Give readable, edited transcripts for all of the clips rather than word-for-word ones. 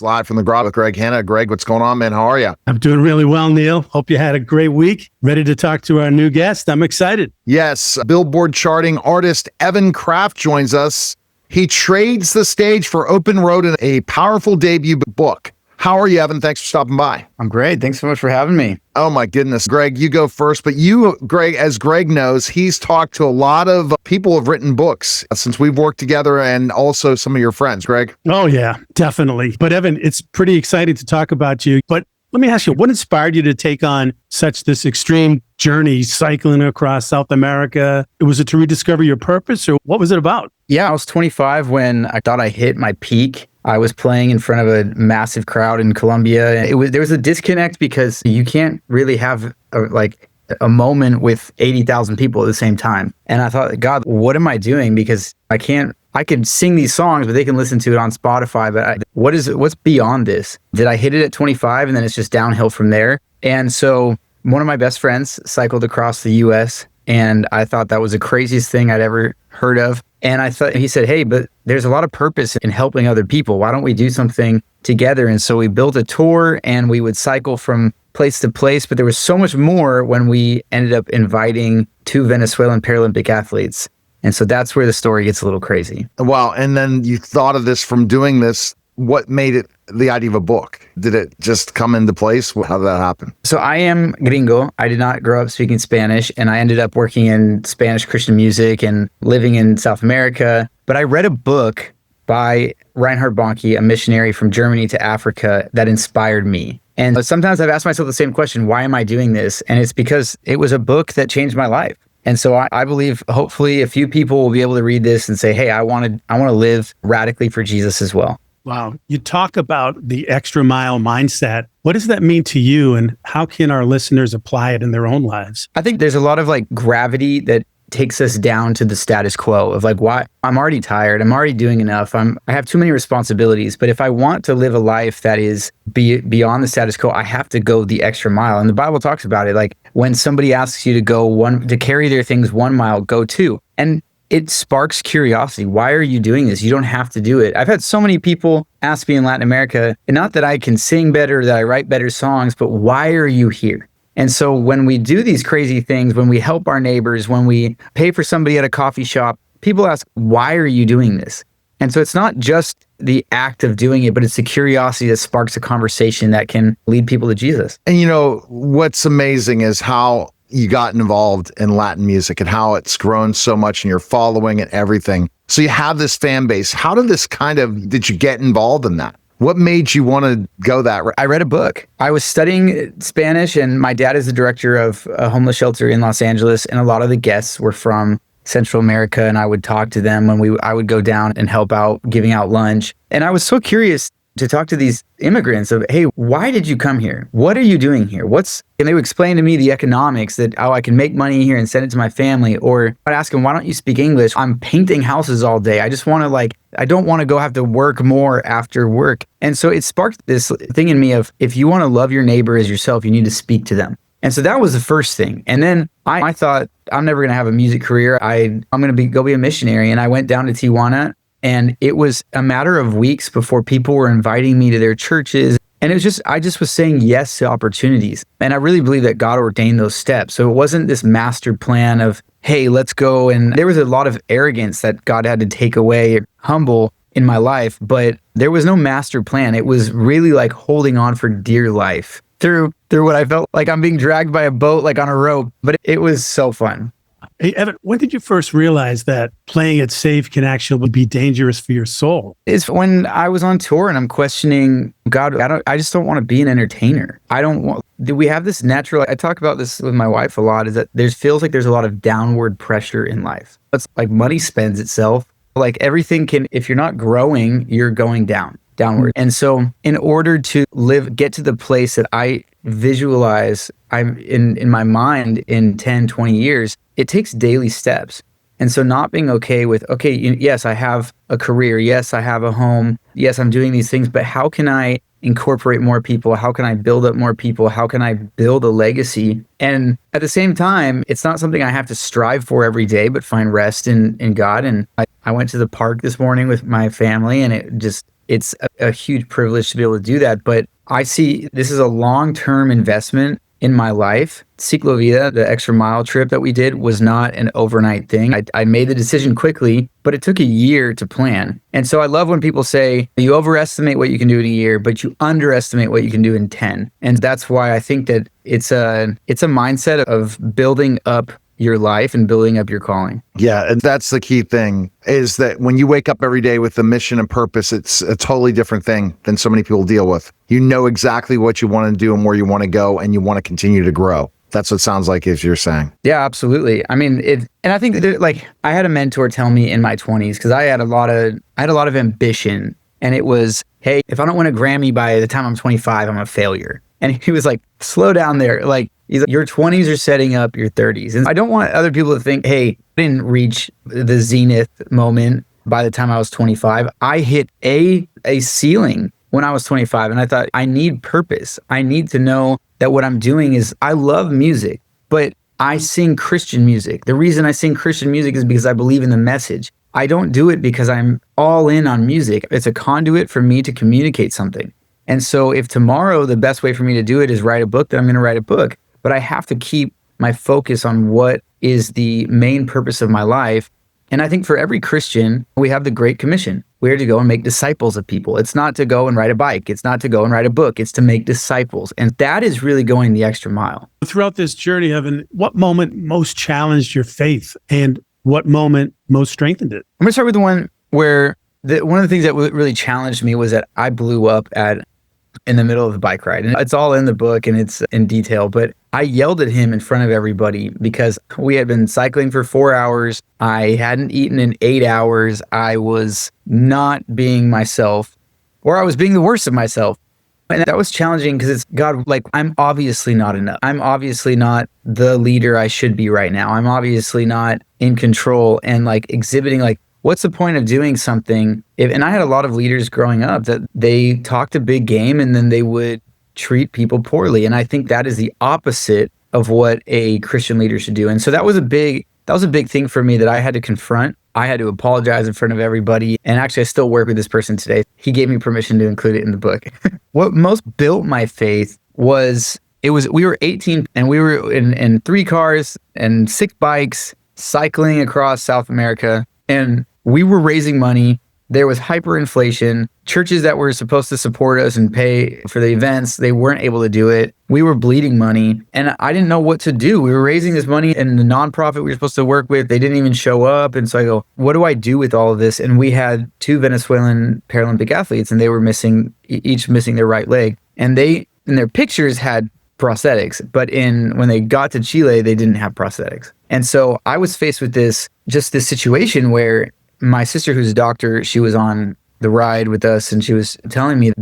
Live from the Grotto with Greg Hanna. Greg, what's going on, man? How are you? I'm doing really well, Neil. Hope you had a great week. Ready to talk to our new guest. I'm excited. Yes, Billboard-charting artist Evan Kraft joins us. He trades the stage for Open Road in a powerful debut book. How are you, Evan? Thanks for stopping by. I'm great. Thanks so much for having me. Oh my goodness. Greg, you go first. But you, Greg, as Greg knows, he's talked to a lot of people who have written books since we've worked together, and also some of your friends, Greg. Oh yeah, definitely. But Evan, it's pretty exciting to talk about you. But let me ask you, what inspired you to take on this extreme journey, cycling across South America? Was it to rediscover your purpose, or what was it about? Yeah, I was 25 when I thought I hit my peak. I was playing in front of a massive crowd in Colombia. There was a disconnect because you can't really have a moment with 80,000 people at the same time. And I thought, God, what am I doing? Because I could sing these songs, but they can listen to it on Spotify. But what's beyond this? Did I hit it at 25 and then it's just downhill from there? And so one of my best friends cycled across the US, and I thought that was the craziest thing I'd ever heard of. And he said, hey, but there's a lot of purpose in helping other people. Why don't we do something together? And so we built a tour, and we would cycle from place to place. But there was so much more when we ended up inviting 2 Venezuelan Paralympic athletes. And so that's where the story gets a little crazy. Wow. And then you thought of this from doing this. What made it the idea of a book? Did it just come into place? How did that happen? So I am gringo. I did not grow up speaking Spanish, and I ended up working in Spanish Christian music and living in South America. But I read a book by Reinhard Bonnke, a missionary from Germany to Africa, that inspired me. And sometimes I've asked myself the same question, why am I doing this? And it's because it was a book that changed my life. And so I believe hopefully a few people will be able to read this and say, hey, I want to live radically for Jesus as well. Wow. You talk about the extra mile mindset. What does that mean to you, and how can our listeners apply it in their own lives? I think there's a lot of gravity that takes us down to the status quo of why I'm already tired. I'm already doing enough. I have too many responsibilities. But if I want to live a life that is beyond the status quo, I have to go the extra mile. And the Bible talks about it. When somebody asks you to carry their things 1 mile, go 2. And it sparks curiosity. Why are you doing this? You don't have to do it. I've had so many people ask me in Latin America, and not that I can sing better, that I write better songs, but why are you here? And so when we do these crazy things, when we help our neighbors, when we pay for somebody at a coffee shop, people ask, why are you doing this? And so it's not just the act of doing it, but it's the curiosity that sparks a conversation that can lead people to Jesus. And what's amazing is how you got involved in Latin music and how it's grown so much in your following and everything. So you have this fan base. How did you get involved in that? What made you want to go that route? I read a book. I was studying Spanish, and my dad is the director of a homeless shelter in Los Angeles, and a lot of the guests were from Central America, and I would talk to them when I would go down and help out giving out lunch. And I was so curious to talk to these immigrants of, hey, why did you come here? What are you doing here? And they would explain to me the economics that, I can make money here and send it to my family. Or I'd ask them, why don't you speak English? I'm painting houses all day. I just want to I don't want to go have to work more after work. And so it sparked this thing in me of, if you want to love your neighbor as yourself, you need to speak to them. And so that was the first thing. And then I thought, I'm never going to have a music career. I'm going to go be a missionary. And I went down to Tijuana. And it was a matter of weeks before people were inviting me to their churches. And I just was saying yes to opportunities. And I really believe that God ordained those steps. So it wasn't this master plan of, hey, let's go. And there was a lot of arrogance that God had to take away, humble in my life. But there was no master plan. It was really holding on for dear life through what I felt like I'm being dragged by a boat, on a rope. But it was so fun. Hey, Evan, when did you first realize that playing it safe can actually be dangerous for your soul? It's when I was on tour and I'm questioning, God, I just don't want to be an entertainer. We have this natural, I talk about this with my wife a lot, is that feels like there's a lot of downward pressure in life. It's money spends itself. Everything if you're not growing, you're going downward. And so in order to get to the place that I visualize I'm in my mind in 10, 20 years, it takes daily steps. And so not being okay with, yes, I have a career. Yes, I have a home. Yes, I'm doing these things, but how can I incorporate more people? How can I build up more people? How can I build a legacy? And at the same time, it's not something I have to strive for every day, but find rest in God. And I went to the park this morning with my family, and it's a huge privilege to be able to do that. But I see this is a long-term investment in my life. Ciclo Vida, the extra mile trip that we did, was not an overnight thing. I made the decision quickly, but it took a year to plan. And so I love when people say, you overestimate what you can do in a year, but you underestimate what you can do in 10. And that's why I think that it's a mindset of building up your life and building up your calling. Yeah, and that's the key thing, is that when you wake up every day with a mission and purpose, it's a totally different thing than so many people deal with. You know exactly what you want to do and where you want to go, and you want to continue to grow. That's what it sounds like, as you're saying. Yeah, absolutely. I mean, and I think that like I had a mentor tell me in my 20s, because I had a lot of ambition, and it was, hey, if I don't win a Grammy by the time I'm 25, I'm a failure. And he was like, slow down there. Like, he's like, your 20s are setting up your 30s. And I don't want other people to think, hey, I didn't reach the zenith moment by the time I was 25. I hit a ceiling when I was 25. And I thought, I need purpose. I need to know that what I'm doing is, I love music, but I sing Christian music. The reason I sing Christian music is because I believe in the message. I don't do it because I'm all in on music. It's a conduit for me to communicate something. And so if tomorrow the best way for me to do it is write a book, then I'm going to write a book. But I have to keep my focus on what is the main purpose of my life. And I think for every Christian, we have the Great Commission. We're to go and make disciples of people. It's not to go and ride a bike. It's not to go and write a book. It's to make disciples. And that is really going the extra mile. Throughout this journey, Evan, what moment most challenged your faith and what moment most strengthened it? I'm going to start with the one where one of the things that really challenged me was that I blew up in the middle of the bike ride. And it's all in the book and it's in detail, but I yelled at him in front of everybody because we had been cycling for 4 hours. I hadn't eaten in 8 hours. I was not being myself, or I was being the worst of myself. And that was challenging because it's, God, like, I'm obviously not enough. I'm obviously not the leader I should be right now. I'm obviously not in control and like exhibiting, like, what's the point of doing something? And I had a lot of leaders growing up that they talked a big game and then they would treat people poorly. And I think that is the opposite of what a Christian leader should do. And so that was a big thing for me that I had to confront. I had to apologize in front of everybody. And actually, I still work with this person today. He gave me permission to include it in the book. What most built my faith was we were 18 and we were in 3 cars and 6 bikes cycling across South America. And we were raising money. There was hyperinflation. Churches that were supposed to support us and pay for the events, they weren't able to do it. We were bleeding money. And I didn't know what to do. We were raising this money, and the nonprofit we were supposed to work with, they didn't even show up. And so I go, what do I do with all of this? And we had 2 Venezuelan Paralympic athletes, and they were each missing their right leg. And they, in their pictures, had prosthetics, but when they got to Chile, they didn't have prosthetics. And so I was faced with this situation where my sister, who's a doctor, she was on the ride with us, and she was telling me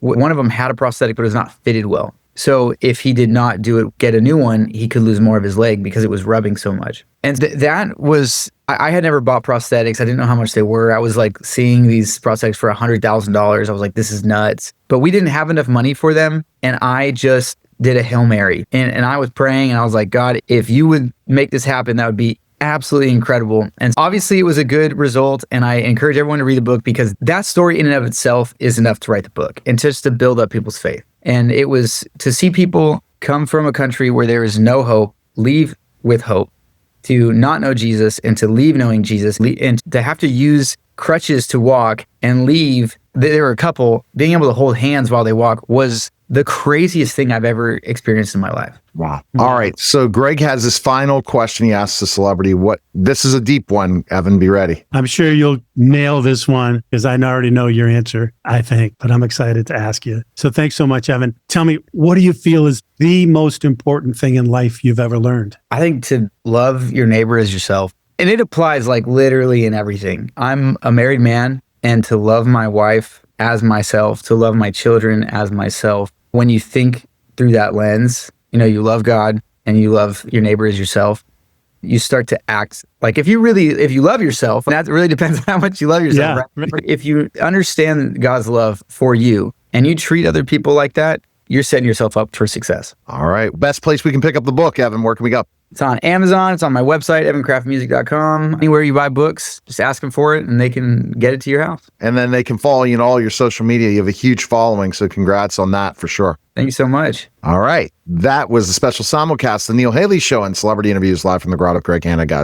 one of them had a prosthetic, but it was not fitted well. So if he did not get a new one, he could lose more of his leg because it was rubbing so much. And that was, I had never bought prosthetics. I didn't know how much they were. I was like seeing these prosthetics for $100,000. I was like, this is nuts. But we didn't have enough money for them. And I just did a Hail Mary. And I was praying, and I was like, God, if you would make this happen, that would be absolutely incredible. And obviously it was a good result. And I encourage everyone to read the book, because that story in and of itself is enough to write the book and just to build up people's faith. And it was to see people come from a country where there is no hope, leave with hope, to not know Jesus and to leave knowing Jesus, and to have to use crutches to walk and leave. There were a couple, being able to hold hands while they walk was the craziest thing I've ever experienced in my life. Wow. All right. So Greg has this final question he asks the celebrity. This is a deep one, Evan, be ready. I'm sure you'll nail this one because I already know your answer, I think, but I'm excited to ask you. So thanks so much, Evan. Tell me, what do you feel is the most important thing in life you've ever learned? I think to love your neighbor as yourself. And it applies like literally in everything. I'm a married man, and to love my wife as myself, to love my children as myself. When you think through that lens, you love God and you love your neighbor as yourself, you start to act like if you love yourself, and that really depends on how much you love yourself. Yeah. Right? If you understand God's love for you and you treat other people like that, you're setting yourself up for success. All right. Best place we can pick up the book, Evan, where can we go? It's on Amazon. It's on my website, evancraftmusic.com. Anywhere you buy books, just ask them for it and they can get it to your house. And then they can follow you on all your social media. You have a huge following, so congrats on that for sure. Thank you so much. All right. That was a special simulcast, the Neil Haley Show and Celebrity Interviews live from the Grotto. Greg Hanna, guys.